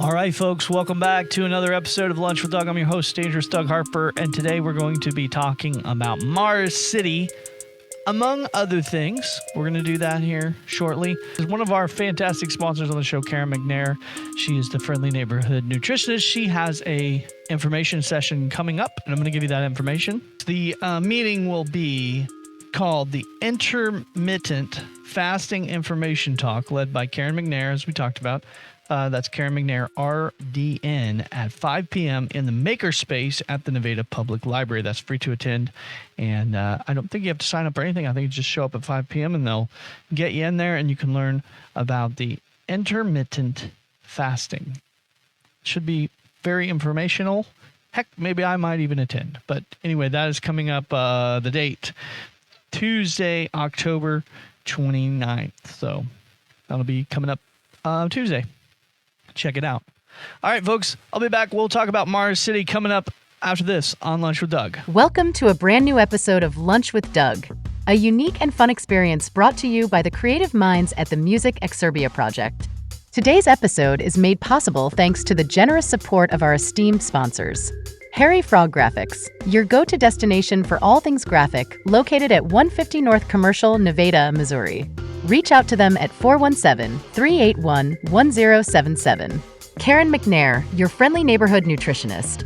All right, folks, welcome back to another episode of Lunch with Doug. I'm your host, Dangerous Doug Harper, and today we're going to be talking about Mars City, among other things. We're going to do that here shortly. One of our fantastic sponsors on the show, Karen McNair. She is the Friendly Neighborhood Nutritionist. She has a information session coming up, and I'm going to give you that information. The meeting will be called the Intermittent Fasting Information Talk, led by Karen McNair, as we talked about. That's Karen McNair, RDN, at 5 p.m. in the Makerspace at the Nevada Public Library. That's free to attend. And I don't think you have to sign up or anything. I think you just show up at 5 p.m. and they'll get you in there and you can learn about the intermittent fasting. Should be very informational. Heck, maybe I might even attend. But anyway, that is coming up, the date, Tuesday, October 29th. So that'll be coming up Tuesday. Check it out. All right, folks, I'll be back. We'll talk about Mars City coming up after this on Lunch with Doug. Welcome to a brand new episode of Lunch with Doug, a unique and fun experience brought to you by the creative minds at the Music Exurbia Project. Today's episode is made possible thanks to the generous support of our esteemed sponsors. Harry Frog Graphics, your go-to destination for all things graphic, located at 150 North Commercial, Nevada, Missouri. Reach out to them at 417-381-1077. Karen McNair, your friendly neighborhood nutritionist.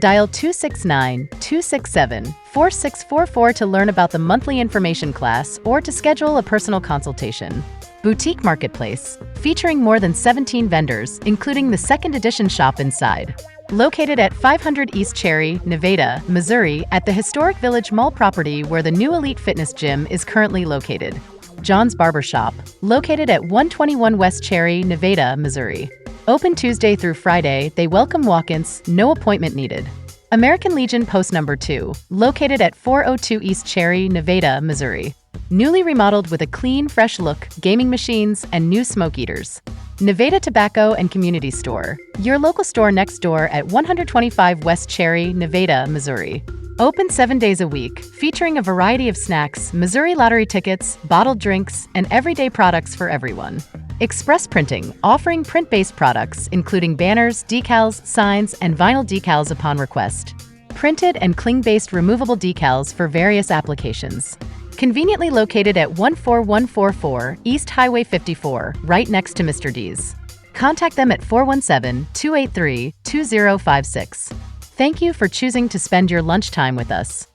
Dial 269-267-4644 to learn about the monthly information class or to schedule a personal consultation. Boutique Marketplace, featuring more than 17 vendors, including the second edition shop inside. Located at 500 East Cherry, Nevada, Missouri, at the historic Village Mall property where the new Elite Fitness Gym is currently located. John's Barbershop, located at 121 West Cherry, Nevada, Missouri. Open Tuesday through Friday, they welcome walk-ins, no appointment needed. American Legion Post No. 2, located at 402 East Cherry, Nevada, Missouri. Newly remodeled with a clean, fresh look, gaming machines, and new smoke eaters. Nevada Tobacco and Community Store, your local store next door at 125 West Cherry, Nevada, Missouri. Open 7 days a week, featuring a variety of snacks, Missouri Lottery tickets, bottled drinks, and everyday products for everyone. Express Printing, offering print-based products, including banners, decals, signs, and vinyl decals upon request. Printed and cling-based removable decals for various applications. Conveniently located at 14144 East Highway 54, right next to Mr. D's. Contact them at 417-283-2056. Thank you for choosing to spend your lunchtime with us.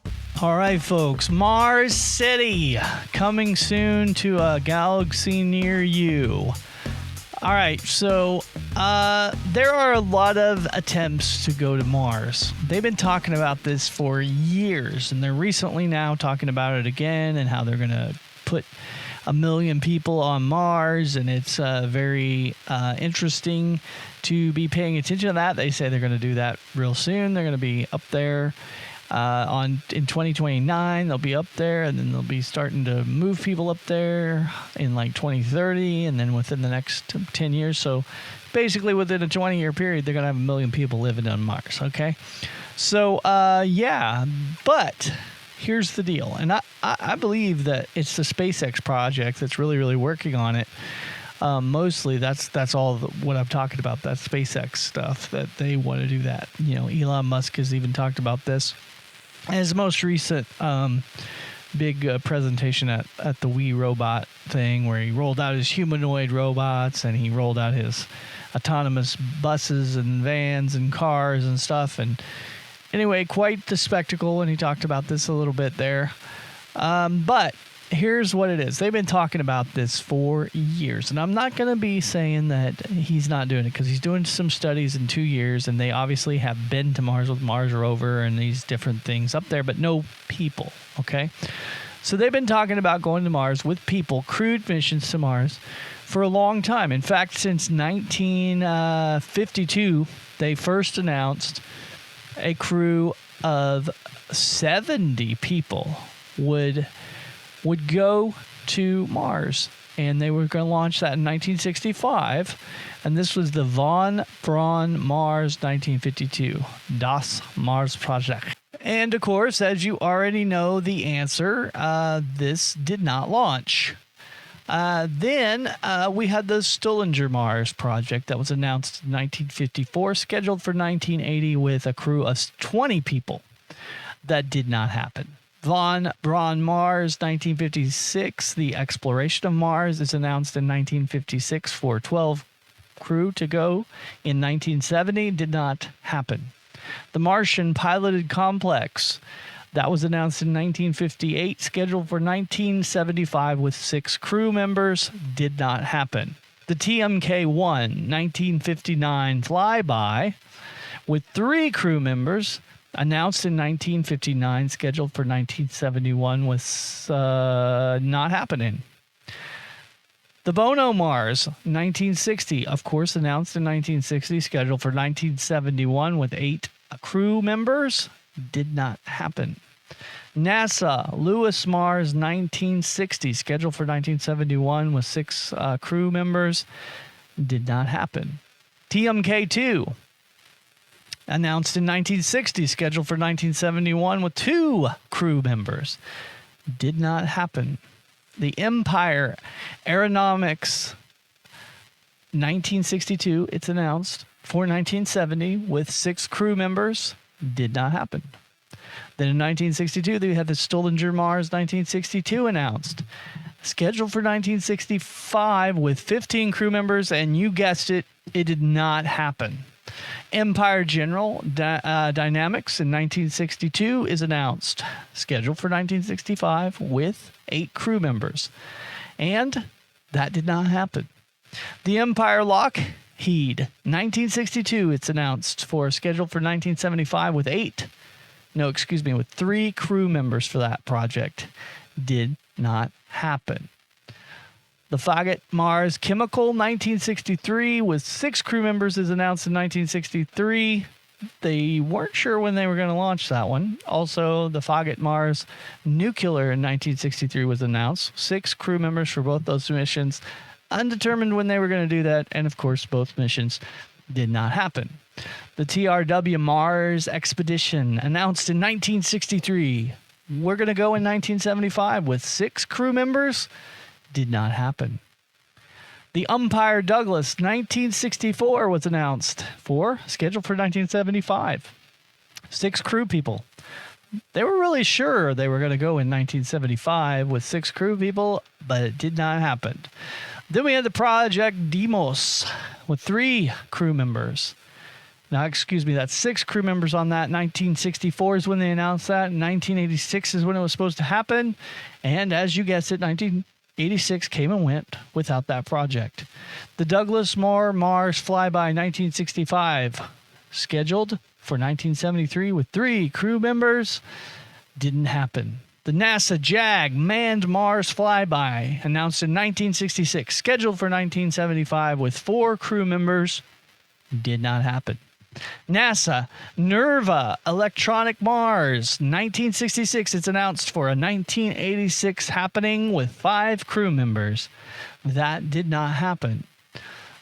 All right, folks, Mars City, coming soon to a galaxy near you. All right, so there are a lot of attempts to go to Mars. They've been talking about this for years, and they're recently now talking about it again and how they're going to put 1 million people on Mars, and it's very interesting to be paying attention to that. They say they're going to do that real soon. They're going to be up there in 2029. They'll be up there, and then they'll be starting to move people up there in like 2030, and then within the next 10 years. So basically within a 20-year period, they're going to have 1 million people living on Mars, okay? So, yeah, but here's the deal. And I believe that it's the SpaceX project that's really, really working on it. Mostly that's all what I'm talking about. That's SpaceX stuff, that they want to do that. You know, Elon Musk has even talked about this. And his most recent big presentation at the We Robot thing, where he rolled out his humanoid robots and he rolled out his autonomous buses and vans and cars and stuff. And anyway, quite the spectacle. And he talked about this a little bit there. But here's what it is. They've been talking about this for years, and I'm not going to be saying that he's not doing it, because he's doing some studies in 2 years, and they obviously have been to Mars with Mars rover and these different things up there, but no people, okay? So they've been talking about going to Mars with people, crewed missions to Mars, for a long time. In fact, since 1952, they first announced a crew of 70 people would go to Mars, and they were going to launch that in 1965, and this was the Von Braun Mars 1952, Das Mars Project. And of course, as you already know the answer, this did not launch. Then we had the Stollinger Mars project that was announced in 1954, scheduled for 1980 with a crew of 20 people. That did not happen. Von Braun Mars, 1956. The exploration of Mars is announced in 1956 for 12 crew to go. In 1970, did not happen. The Martian Piloted Complex, that was announced in 1958, scheduled for 1975 with 6 crew members, did not happen. The TMK-1, 1959 flyby with 3 crew members, announced in 1959, scheduled for 1971, was not happening. The Bono Mars, 1960, of course, announced in 1960, scheduled for 1971 with 8 crew members, did not happen. NASA Lewis Mars, 1960, scheduled for 1971 with 6 crew members, did not happen. TMK-2, announced in 1960, scheduled for 1971 with 2 crew members, did not happen. The Empire Aeronautics, 1962, it's announced for 1970 with 6 crew members, did not happen. Then in 1962, they had the Stollinger Mars 1962 announced, scheduled for 1965 with 15 crew members, and you guessed it, it did not happen. Empire General Dynamics in 1962 is announced, scheduled for 1965 with 8 crew members, and that did not happen. The Empire Lockheed, 1962, it's announced for scheduled for 1975 with 3 crew members for that project, did not happen. The Faget Mars Chemical, 1963, with 6 crew members, is announced in 1963. They weren't sure when they were going to launch that one. Also, the Faget Mars Nuclear in 1963 was announced. 6 crew members for both those missions. Undetermined when they were going to do that. And, of course, both missions did not happen. The TRW Mars Expedition, announced in 1963. We're going to go in 1975 with 6 crew members. Did not happen. The Umpire Douglas, 1964, was announced for scheduled for 1975. 6 crew people. They were really sure they were going to go in 1975 with 6 crew people, but it did not happen. Then we had the Project Deimos with 3 crew members. Now, that's 6 crew members on that. 1964 is when they announced that. 1986 is when it was supposed to happen. And as you guessed it, 1986 came and went without that project. The Douglas Moore Mars flyby 1965, scheduled for 1973 with 3 crew members, didn't happen. The NASA JAG manned Mars flyby, announced in 1966, scheduled for 1975 with 4 crew members, did not happen. NASA NERVA Electronic Mars, 1966. It's announced for a 1986 happening with 5 crew members. That did not happen.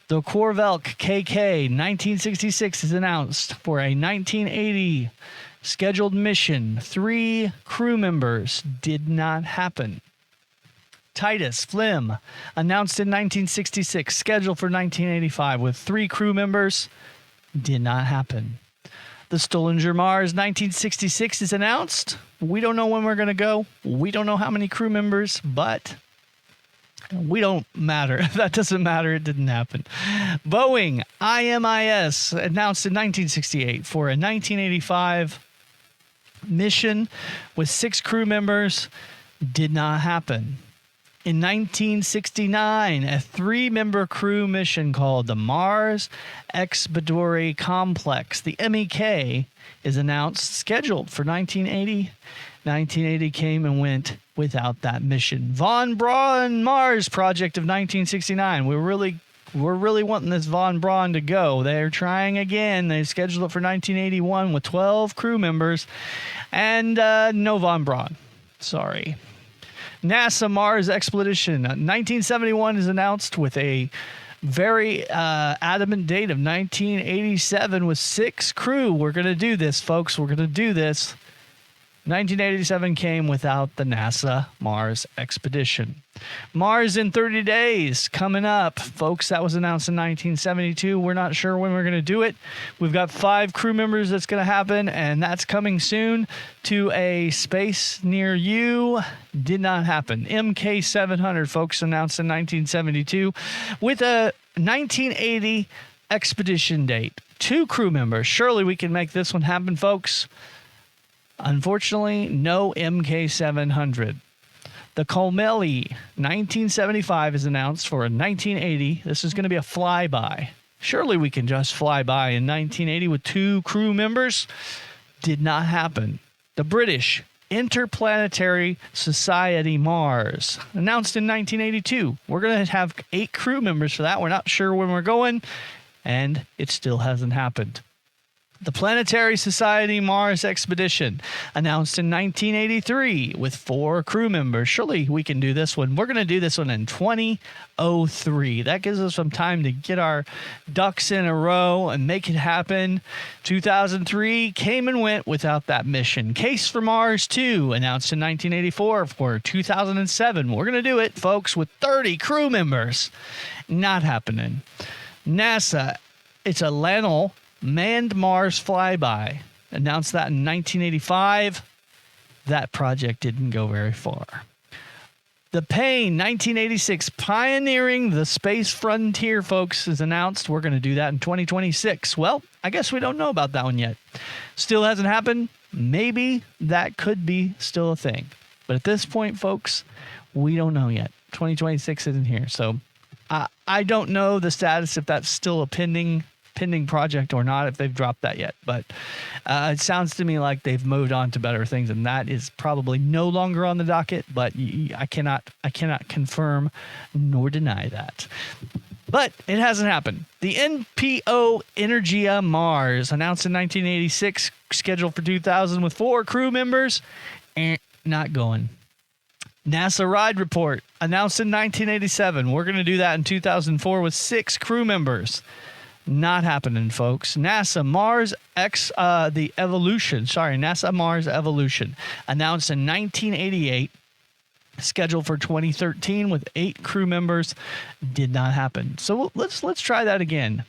The Korvelk KK, 1966, is announced for a 1980 scheduled mission. 3 crew members. Did not happen. Titus Flim, announced in 1966, scheduled for 1985 with 3 crew members. Did not happen. The Stollinger Mars 1966 is announced. We don't know when we're going to go. We don't know how many crew members, but we don't matter. That doesn't matter. It didn't happen. Boeing IMIS, announced in 1968 for a 1985 mission with 6 crew members, did not happen. In 1969, a 3-member crew mission called the Mars Exploration Complex, the MEK, is announced, scheduled for 1980. 1980 came and went without that mission. Von Braun Mars project of 1969. We're really wanting this Von Braun to go. They're trying again. They scheduled it for 1981 with 12 crew members, and no Von Braun. Sorry. NASA Mars Expedition 1971 is announced with a very adamant date of 1987 with 6 crew. We're going to do this, folks. We're going to do this. 1987 came without the NASA Mars expedition. Mars in 30 days coming up. Folks, that was announced in 1972. We're not sure when we're going to do it. We've got 5 crew members that's going to happen, and that's coming soon to a space near you. Did not happen. MK700, folks, announced in 1972 with a 1980 expedition date. 2 crew members. Surely we can make this one happen, folks. Unfortunately, no MK700. The Colmelli 1975 is announced for a 1980. This is going to be a flyby. Surely we can just fly by in 1980 with 2 crew members. Did not happen. The British Interplanetary Society Mars, announced in 1982. We're going to have 8 crew members for that. We're not sure when we're going, and it still hasn't happened. The Planetary Society Mars Expedition, announced in 1983 with 4 crew members. Surely we can do this one. We're going to do this one in 2003. That gives us some time to get our ducks in a row and make it happen. 2003 came and went without that mission. Case for Mars 2, announced in 1984 for 2007. We're going to do it, folks, with 30 crew members. Not happening. NASA, it's a Lanel Manned Mars Flyby. Announced that in 1985. That project didn't go very far. The Payne 1986 Pioneering the Space Frontier, folks, is announced. We're going to do that in 2026. Well, I guess we don't know about that one yet. Still hasn't happened. Maybe that could be still a thing. But at this point, folks, we don't know yet. 2026 isn't here. So I don't know the status if that's still a pending project or not, if they've dropped that yet, but it sounds to me like they've moved on to better things, and that is probably no longer on the docket. But I cannot confirm nor deny that. But it hasn't happened. The NPO Energia Mars, announced in 1986, scheduled for 2000 with 4 crew members, not going. NASA Ride Report, announced in 1987. We're going to do that in 2004 with 6 crew members. Not happening, folks. NASA Mars Evolution, announced in 1988, scheduled for 2013 with 8 crew members. Did not happen. So let's try that again.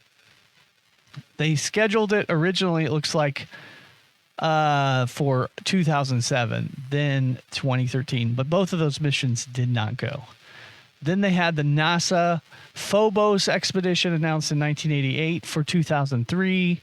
They scheduled it originally, it looks like, for 2007, then 2013, but both of those missions did not go. Then they had the NASA Phobos expedition, announced in 1988 for 2003.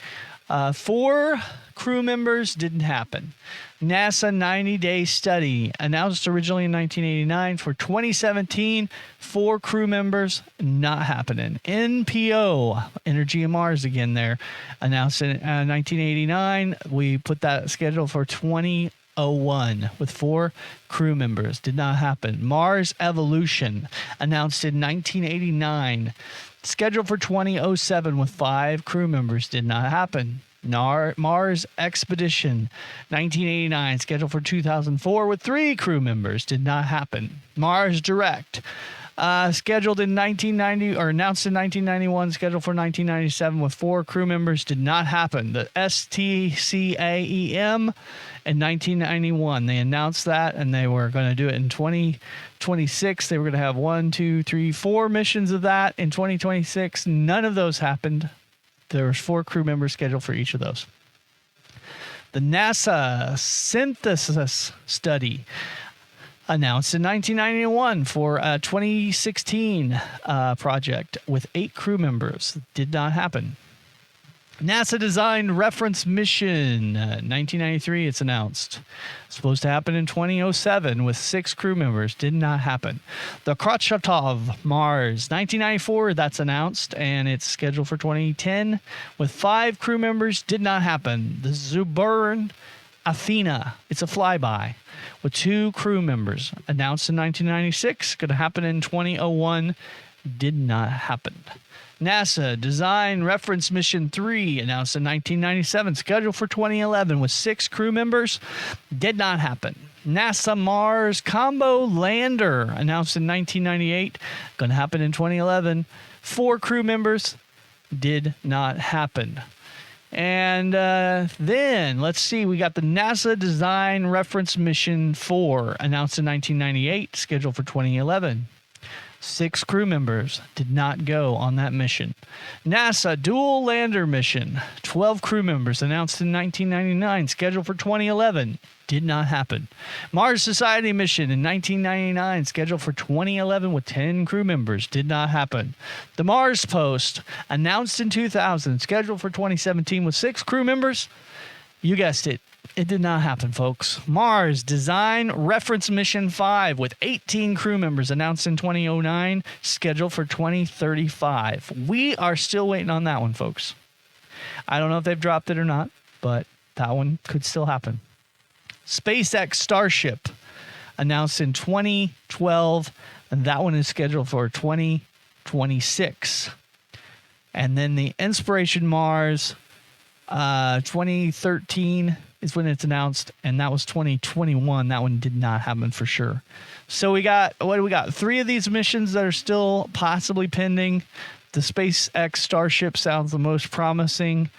4 crew members, didn't happen. NASA 90-day study, announced originally in 1989 for 2017. 4 crew members, not happening. NPO, Energia Mars again there, announced in 1989. We put that schedule for 2001 with 4 crew members. Did not happen. Mars Evolution, announced in 1989. Scheduled for 2007 with 5 crew members. Did not happen. Mars Expedition 1989, scheduled for 2004 with 3 crew members. Did not happen. Mars Direct, scheduled in 1990 or announced in 1991, scheduled for 1997 with 4 crew members. Did not happen. The STCAEM in 1991, they announced that, and they were going to do it in 2026. They were going to have 4 missions of that in 2026. None of those happened. There was 4 crew members scheduled for each of those. The NASA Synthesis Study, announced in 1991 for a 2016 project with 8 crew members. Did not happen. NASA Designed Reference Mission, 1993, it's announced. Supposed to happen in 2007 with 6 crew members. Did not happen. The Kratchatov Mars, 1994, that's announced, and it's scheduled for 2010 with 5 crew members. Did not happen. The Zubrin Athena, it's a flyby with 2 crew members. Announced in 1996, going to happen in 2001. Did not happen. NASA Design Reference Mission 3, announced in 1997, scheduled for 2011 with 6 crew members. Did not happen. NASA Mars Combo Lander, announced in 1998, going to happen in 2011. 4 crew members. Did not happen. And then, let's see, we got the NASA Design Reference Mission 4, announced in 1998, scheduled for 2011. 6 crew members did not go on that mission. NASA Dual Lander Mission, 12 crew members, announced in 1999, scheduled for 2011. Did not happen. Mars Society Mission in 1999, scheduled for 2011 with 10 crew members. Did not happen. The Mars Post, announced in 2000, scheduled for 2017 with 6 crew members. You guessed it. It did not happen, folks. Mars Design Reference Mission 5 with 18 crew members, announced in 2009, scheduled for 2035. We are still waiting on that one, folks. I don't know if they've dropped it or not, but that one could still happen. SpaceX Starship, announced in 2012, and that one is scheduled for 2026. And then the Inspiration Mars, 2013 is when it's announced, and that was 2021. That one did not happen for sure. So we got, what do we got? 3 of these missions that are still possibly pending. The SpaceX Starship sounds the most promising.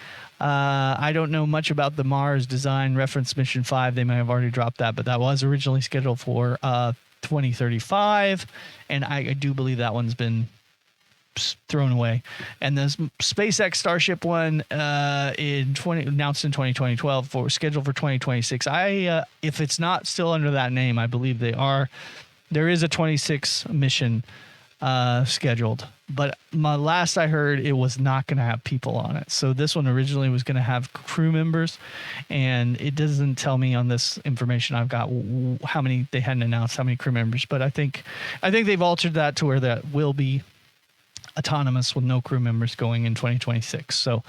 I don't know much about the Mars Design Reference Mission 5. They may have already dropped that, but that was originally scheduled for 2035, and I do believe that one's been thrown away. And the SpaceX Starship one announced in 2012 for scheduled for 2026. If it's not still under that name, I believe they are. There is a 26 mission scheduled, but my last I heard, it was not going to have people on it. So this one originally was going to have crew members, and it doesn't tell me on this information I've got how many. They hadn't announced how many crew members, but I think they've altered that to where that will be autonomous with no crew members going in 2026. So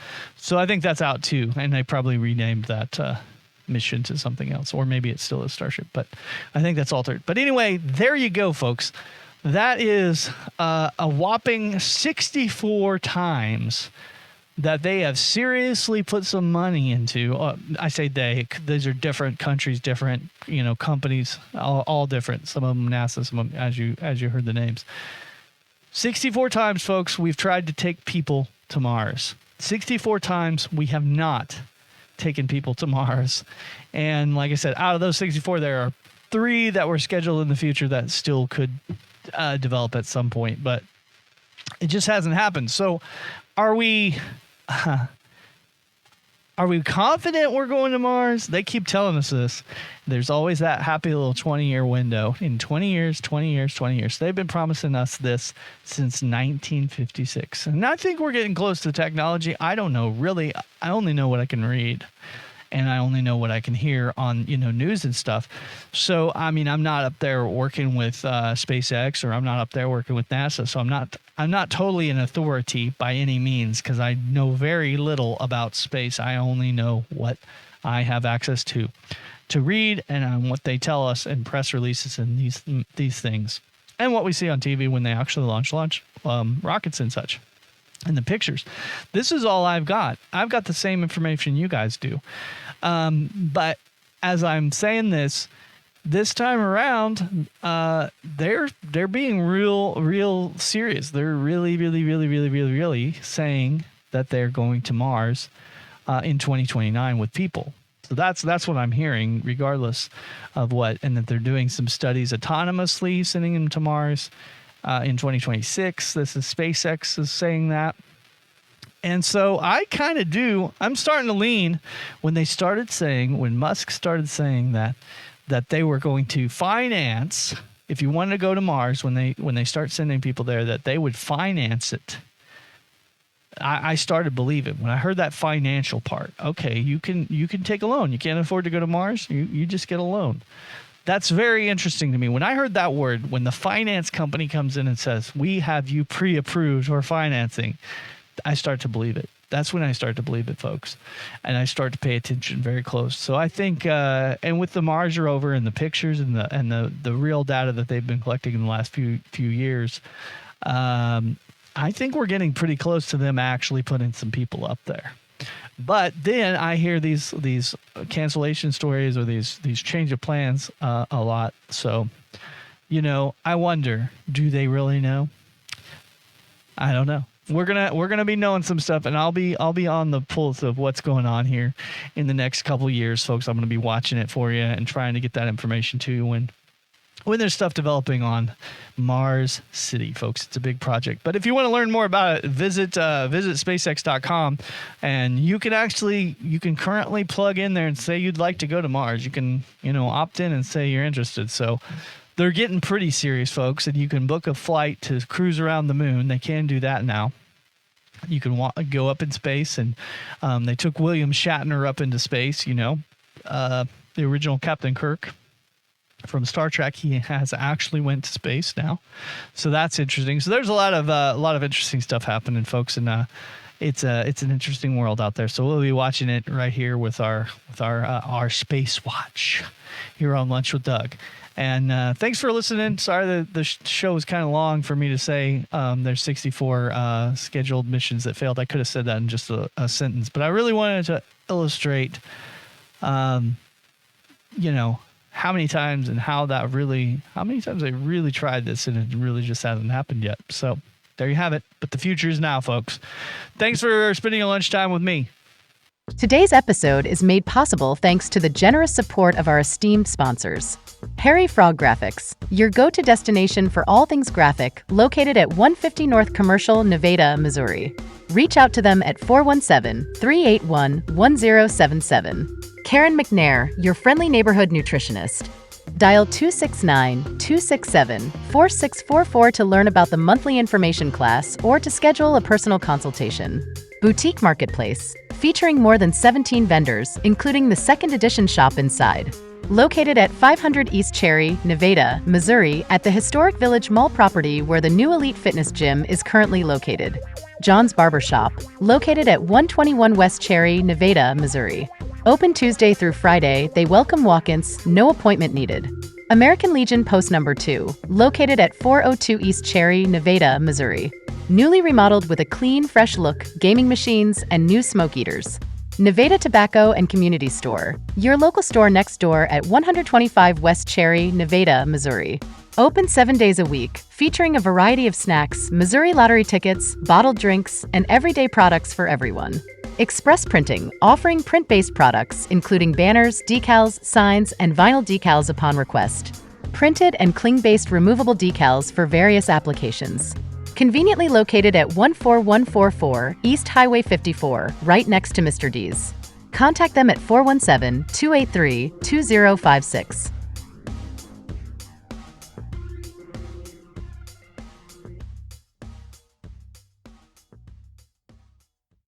I think that's out too, and they probably renamed that mission to something else, or maybe it's still a Starship, but I think that's altered. But anyway, there you go, folks. That is a whopping 64 times that they have seriously put some money into. I say these are different countries, different companies, all different. Some of them NASA, some of them, as you heard the names. 64 times, folks, we've tried to take people to Mars. 64 times we have not taken people to Mars. And like I said, out of those 64, there are 3 that were scheduled in the future that still could develop at some point, but it just hasn't happened. So are we confident we're going to Mars? They keep telling us this. There's always that happy little 20-year window. In 20 years. They've been promising us this since 1956. And I think we're getting close to technology. I don't know, really. I only know what I can read. And I only know what I can hear on, news and stuff. So, I mean, I'm not up there working with SpaceX, or I'm not up there working with NASA. So I'm not totally an authority by any means, because I know very little about space. I only know what I have access to read, and what they tell us in press releases and these things, and what we see on TV when they actually launch rockets and such. And the pictures. This is all I've got. I've got the same information you guys do. But as I'm saying this time around, they're being real serious. They're really saying that they're going to Mars in 2029 with people. So that's what I'm hearing, regardless of what, and that they're doing some studies autonomously, sending them to Mars. In 2026, this is SpaceX is saying that. And so I'm starting to lean when Musk started saying that they were going to finance, if you wanted to go to Mars, when they start sending people there, that they would finance it. I started believing when I heard that financial part. Okay, you can take a loan. You can't afford to go to Mars, you just get a loan. That's very interesting to me. When I heard that word, when the finance company comes in and says, we have you pre-approved for financing, I start to believe it. That's when I start to believe it, folks. And I start to pay attention very close. So I think, and with the Mars rover and the pictures and the real data that they've been collecting in the last few years, I think we're getting pretty close to them actually putting some people up there. But then I hear these cancellation stories or these change of plans a lot. So, I wonder, do they really know? I don't know. we're gonna be knowing some stuff, and I'll be on the pulse of what's going on here in the next couple of years, folks. I'm gonna be watching it for you and trying to get that information to you when there's stuff developing on Mars City, folks. It's a big project. But if you want to learn more about it, visit SpaceX.com, and you can currently plug in there and say you'd like to go to Mars. You can, opt in and say you're interested. So they're getting pretty serious, folks, and you can book a flight to cruise around the moon. They can do that now. You can go up in space, and they took William Shatner up into space, the original Captain Kirk from Star Trek. He has actually went to space now, so that's interesting. So there's a lot of interesting stuff happening, folks, and it's an interesting world out there. So we'll be watching it right here with our Space Watch here on Lunch with Doug. And thanks for listening. Sorry the show was kind of long for me to say. There's 64 scheduled missions that failed. I could have said that in just a sentence, but I really wanted to illustrate, how many times they really tried this, and it really just hasn't happened yet. So there you have it. But the future is now, folks. Thanks for spending your lunchtime with me. Today's episode is made possible thanks to the generous support of our esteemed sponsors. Harry Frog Graphics, your go-to destination for all things graphic, located at 150 North Commercial, Nevada, Missouri. Reach out to them at 417-381-1077. Karen McNair, your friendly neighborhood nutritionist. Dial 269-267-4644 to learn about the monthly information class or to schedule a personal consultation. Boutique Marketplace, featuring more than 17 vendors, including the second edition shop inside. Located at 500 East Cherry, Nevada, Missouri, at the historic Village Mall property where the new Elite Fitness Gym is currently located. John's Barbershop, located at 121 West Cherry, Nevada, Missouri. Open Tuesday through Friday, they welcome walk-ins, no appointment needed. American Legion Post Number 2, located at 402 East Cherry, Nevada, Missouri. Newly remodeled with a clean, fresh look, gaming machines, and new smoke eaters. Nevada Tobacco and Community Store, your local store next door at 125 West Cherry, Nevada, Missouri. Open 7 days a week, featuring a variety of snacks, Missouri lottery tickets, bottled drinks, and everyday products for everyone. Express Printing, offering print-based products, including banners, decals, signs, and vinyl decals upon request. Printed and cling-based removable decals for various applications. Conveniently located at 14144 East Highway 54, right next to Mr. D's. Contact them at 417-283-2056.